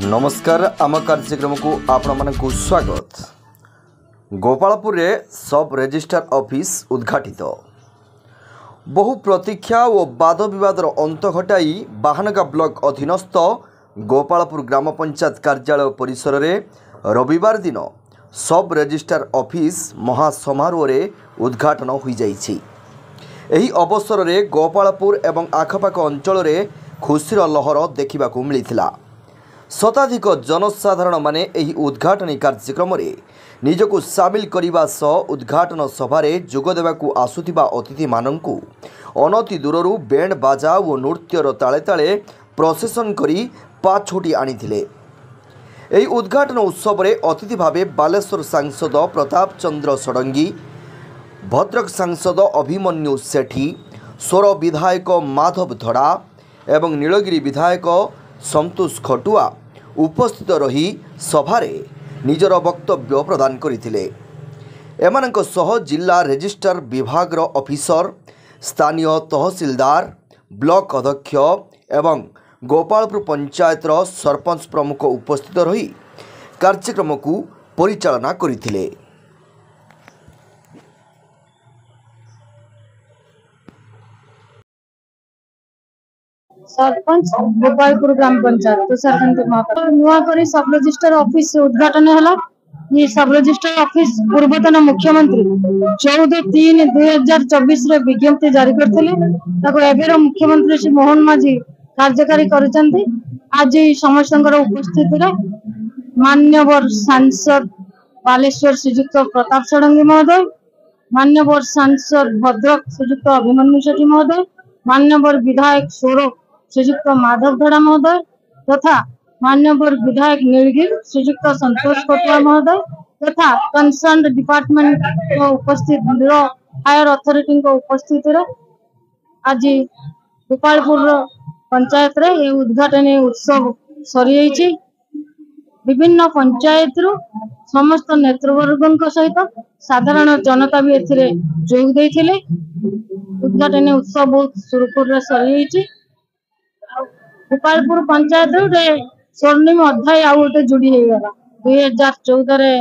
नमस्कार आम कार्यक्रम को आपण मानक स्वागत। गोपालपुर रे सब रजिस्ट्रार ऑफिस उद्घाटित। बहु प्रतीक्षा और वाद विवादर अंत घटाई बाहानगा ब्लॉक अधीनस्थ गोपालपुर ग्राम पंचायत कार्यालय परिसर रे रविवार दिन सब रजिस्ट्रार ऑफिस महासमारोह रे उद्घाटन हो जाइछि। एही अवसर रे गोपालपुर एवं आखपाख अंचल रे खुशीर लहर देखा मिलता। शताधिक जनसाधारण माने एही उद्घाटनी कार्यक्रम रे निजको सामिल करने सह उद्घाटन सभारे जोग देवाकू आसुथिबा अतिथि माननकू अनति दूररू बैंड बाजा और नृत्यर ताले ताले प्रसेसन करी पाछोटी आनिथिले। एही उद्घाटन उत्सव रे अतिथि भावे बालेश्वर सांसद प्रताप चंद्र षडंगी, भद्रक सांसद अभिमन्यु सेठी, सोर विधायक माधव धड़ा एवं नीलगिरी विधायक संतोष खटुआ उपस्थित रही सभारे निजर वक्तव्य प्रदान करथिले। एमानक सह जिला रजिस्ट्रार विभाग ऑफिसर, स्थानीय तहसीलदार, ब्लॉक अध्यक्ष एवं गोपालपुर पंचायत सरपंच प्रमुख उपस्थित रही कार्यक्रम को परिचालना करथिले। सरपंच गोपालपुर ग्राम पंचायत तुषारकांत महापात्र नुआ करी सब रजिस्टर ऑफिस उद्घाटन है। ये सब रजिस्टर ऑफिस पूर्वतन मुख्यमंत्री 14/3/2024 रे विज्ञप्ति जारी करते मुख्यमंत्री श्री मोहन माझी कार्यकारी करछन्ते। आज समस्त उपस्थित मान्यवर सांसद बालेश्वर श्रीयुक्त प्रताप षडंगी महोदय, मान्यवर सांसद भद्रक श्रीयुक्त अभिमन्यु सेठी महोदय, मान्यवर विधायक सोर श्रीयुक्त माधव धड़ा महोदय तथा मान्यवर विधायक नीलगिरी श्रीयुक्त संतोष खटुआ महोदय तथा कंसर्न डिपार्टमेंट को उपस्थित हायर अथॉरिटी को उपस्थित आज गोपालपुर पंचायत रे ये उद्घाटन उत्सव सरी। विभिन्न पंचायत रु समस्त नेतृवर्ग सहित साधारण जनता भी एथिरे जोग देथिले। उद्घाटन उत्सव बहुत सुरखुर सरी। गोपालपुर पंचायत रे स्वर्णिम अध्याय आउ गोटे जोड़ी हो गला। 2014 रे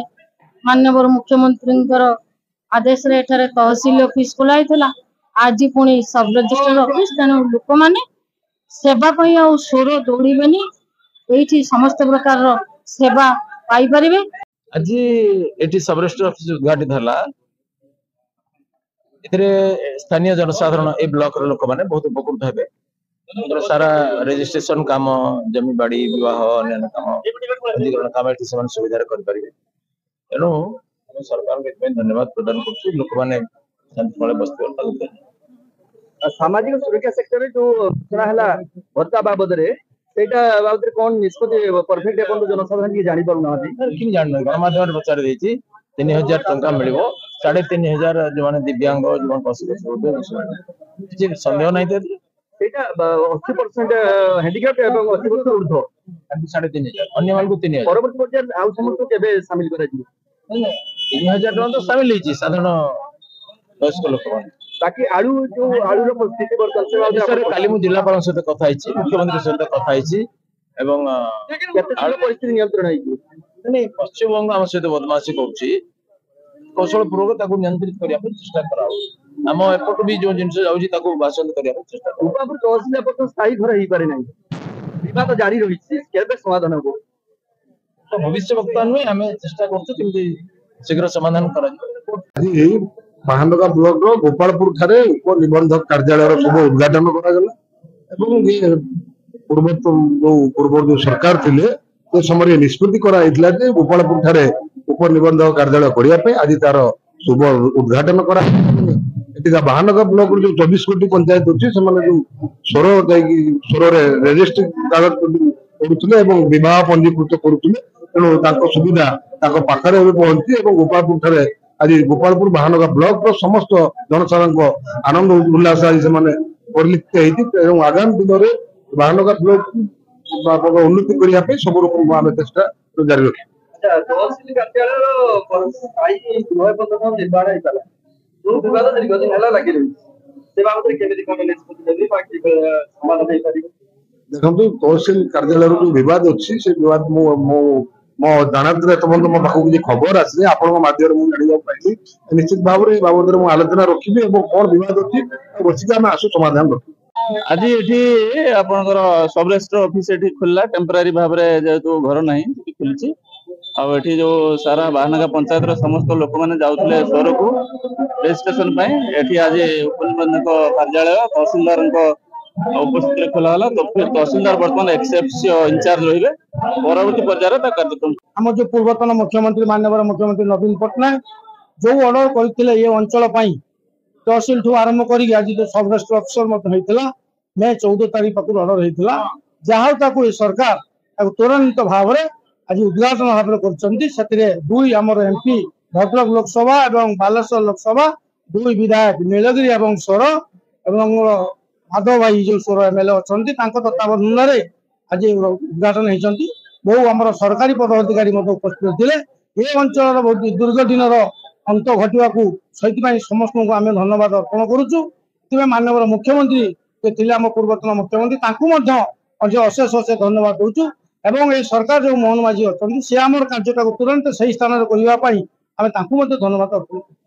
माननीय मुख्यमंत्री आदेश रे एठारे तहसील ऑफिस खोलाई थिला। आज पुणी सब रजिस्टर ऑफिस तेणु लोक माने सेवा पई आ सोर दौड़बेनी, एठी समस्त प्रकार सेवा पाई परिबे। आज एठी सब रजिस्टर ऑफिस उद्घाटित हला। एथरे स्थानीय जनसाधारण ए ब्लॉक रे लोक माने बहुत उपकृत हेबे। सारा रजिस्ट्रेशन काम, जमी बाड़ी, विवाह, अन्य काम, पंजीकरण काम एठी समान सुविधा कर परिबे। एनो हम सरकार के धन्यवाद प्रदान करछु। लोक माने शांति वाले बस्ती सामाजिक सुरक्षा सेक्टर जो सुना हला भत्ता बाबद रे सेटा बाबद रे कोन निष्पत्ति परफेक्ट अपन जनसाधारण की जानि पाउ नाथि कि जान गणमाध्यम रे प्रचार देछि 3000 टंका मिलिबो। 3500 जो माने दिव्यांग जो माने पशु जे संदेह नै ते सेटा 80% हैंडीकैप एवं 80% ऊर्ध्व 3500 अन्य मान को 3000 परवर्ती पर्याय आउ समस्त केबे शामिल करा जी 3000 टंका तो शामिल हिची साधारण वयस्क लोक माने। बाकी आलू जो आलू रो परिस्थिति वर्तमान से बाबू काली मु जिल्लापाल सहित कथा हिची, मुख्यमंत्री सहित कथा हिची एवं आलू परिस्थिति नियंत्रण हिची। नहीं पश्चिम बंग आम सहित बदमाशी करूची, कौशल पूर्वक ताको नियंत्रित करिया पर चेष्टा कराओ। हम एपट भी जो जिनसे जाउची ताको भाषण करिया पर चेष्टा कराओ। गोपालपुर तहसील पर स्थायी घर ही पारे नहीं, विवाद जारी रहिछि, केबे समाधान हो तो भविष्य वक्ता नुहे आम चेष्टा करछु किंतु शीघ्र समाधान करा जी। महानगा ब्लॉक रो गोपालपुर थारे उप निबंधक कार्यालय शुभ उद्घाटन करा गला एवं ये पूर्व जो सरकार थिले तो समय निष्पत्ति करा इतला जे गोपालपुर थारे उप निबंधक कार्यालय करिया पे आज तार शुभ उद्घाटन करा। एटिका महानगा ब्लॉक जो 24 कोटी पंचायत अछि से माने जो सोरो रे रजिस्ट्री कागज करूथले एवं विवाह पंजीकृत करूथले तेणु ताको सुविधा ताको पाखरे पहुंची एवं गोपालपुर थारे आज गोपालपुर महानगा ब्लॉक रो समस्त जनसाधारण को आनंद उल्लास आज से माने परिलिप्त हेति एवं आगामी दिन रे महानगा ब्लॉक उन्नति करिया पे सब रकम आमे चेष्टा जारी रखी। तहसील कार्यालय रो स्थायी गृह पद्धति निर्माण है पला जो विवाद दीर्घ दिन हला लागि रही से बाबत केमिति कोन निष्पत्ति देबी बाकी समाधान हे पारिबो। ଦେଖନ୍ତୁ ତହସିଲ କାର୍ଯ୍ୟାଳୟର ଯୋଉ ବିବାଦ ଅଛି ସେ ବିବାଦ ମୋ ଜାଣାତରେ ଏପର୍ଯ୍ୟନ୍ତ ମୋ ପାଖକୁ କିଛି ଖବର ଆସିନି। ଆପଣଙ୍କ ମାଧ୍ୟମରେ ମୁଁ ଜାଣିବାକୁ ପାଇଲି। ନିଶ୍ଚିତ ଭାବରେ ଏ ବାବଦରେ ମୁଁ ଆଲୋଚନା ରଖିବି ଏବଂ କଣ ବିବାଦ ଅଛି ବସିକି ଆମେ ଆସୁ ସମାଧାନ ରଖିବୁ। ଆଜି ଏଠି ଆପଣଙ୍କର ସବ ରେଜିଷ୍ଟ୍ର ଅଫିସ ଏଠି ଖୋଲିଲା ଟେମ୍ପୋରାରୀ ଭାବରେ, ଯେହେତୁ ଘର ନାହିଁ ସେଠି ଖୋଲିଛି। ଆଉ ଏଠି ଯୋଉ ସାରା ବାହାନଗା ପଞ୍ଚାୟତର ସମସ୍ତ ଲୋକମାନେ ଯାଉଥିଲେ ସହରକୁ ରେଜିଷ୍ଟ୍ରେସନ ପାଇଁ, ଏଠି ଆଜି ଉପନିବନ୍ଧକ କାର୍ଯ୍ୟାଳୟ ତହସିଲଦାରଙ୍କ ଉପସ୍ଥିତିରେ ଖୋଲା ହେଲା। ତହସିଲଦାର ବର୍ତ୍ତମାନ ଏକ୍ସଏଫସିଓ ଇନଚାର୍ଜ ରହିବେ। ପରବର୍ତ୍ତୀ ପର୍ଯ୍ୟାୟରେ ତା କାର୍ଯ୍ୟକ୍ରମ ଆମର ଯୋଉ ପୂର୍ବତନ ମୁଖ୍ୟମନ୍ତ୍ରୀ ମାନ୍ୟବର ମୁଖ୍ୟମନ୍ତ୍ରୀ ନବୀନ ପଟ୍ଟନାୟକ ଯୋଉ ଅର୍ଡର କରିଥିଲେ ଏ ଅଞ୍ଚଳ ପାଇଁ, ତହସିଲ ଠୁ ଆରମ୍ଭ କରିକି ଆଜି ଯୋଉ ସବ ରେଜିଷ୍ଟ୍ର ଅଫିସର ମଧ୍ୟ ହେଇଥିଲା, ମେ 14 ତାରିଖ ପାଖରୁ ଅର୍ଡର ହେଇଥିଲା। ଯାହା ହଉ ତାକୁ ଏ ସରକାର ତାକୁ ତ୍ୱରାନ୍ୱିତ ଭାବରେ ଆଜି ଉଦ୍ଘାଟନ ଭାବରେ କରୁଛନ୍ତି। ସେଥିରେ ଦୁଇ ଆମର ଏମପି ଭଦ୍ରକ ଲୋକସଭା ଏବଂ ବାଲେଶ୍ୱର ଲୋକସଭା, ଦୁଇ ବିଧାୟକ ନୀଳଗିରି ଏବଂ ସୋର ଏବଂ ଆମର ମାଧବ ଭାଇ ଯୋଉ ସୋର ଏମଏଲଏ ଅଛନ୍ତି ତାଙ୍କ ତତ୍ତ୍ୱାବଧାନରେ ଆଜି ଉଦ୍ଘାଟନ ହେଇଛନ୍ତି। ବହୁ ଆମର ସରକାରୀ ପଦାଧିକାରୀ ମଧ୍ୟ ଉପସ୍ଥିତ ଥିଲେ। ଏ ଅଞ୍ଚଳର ବହୁତ ଦୀର୍ଘ ଦିନର ଅନ୍ତ ଘଟିବାକୁ ସେଇଥିପାଇଁ ସମସ୍ତଙ୍କୁ ଆମେ ଧନ୍ୟବାଦ ଅର୍ପଣ କରୁଛୁ। ସେଥିପାଇଁ ମାନ୍ୟବର ମୁଖ୍ୟମନ୍ତ୍ରୀ ଯେ ଥିଲେ ଆମ ପୂର୍ବତନ ମୁଖ୍ୟମନ୍ତ୍ରୀ, ତାଙ୍କୁ ମଧ୍ୟ ଅଶେଷ ଧନ୍ୟବାଦ ଦଉଛୁ। ଏବଂ এই ସରକାର ଯୋଉ ମୋହନ ମାଝୀ ଅଛନ୍ତି ସେ ଆମର କାର୍ଯ୍ୟଟାକୁ ତୁରନ୍ତ ସେହି ସ୍ଥାନରେ କରିବା ପାଇଁ ଆମେ ତାଙ୍କୁ ମଧ୍ୟ ଧନ୍ୟବାଦ ଅର୍ପଣ କରୁଛୁ।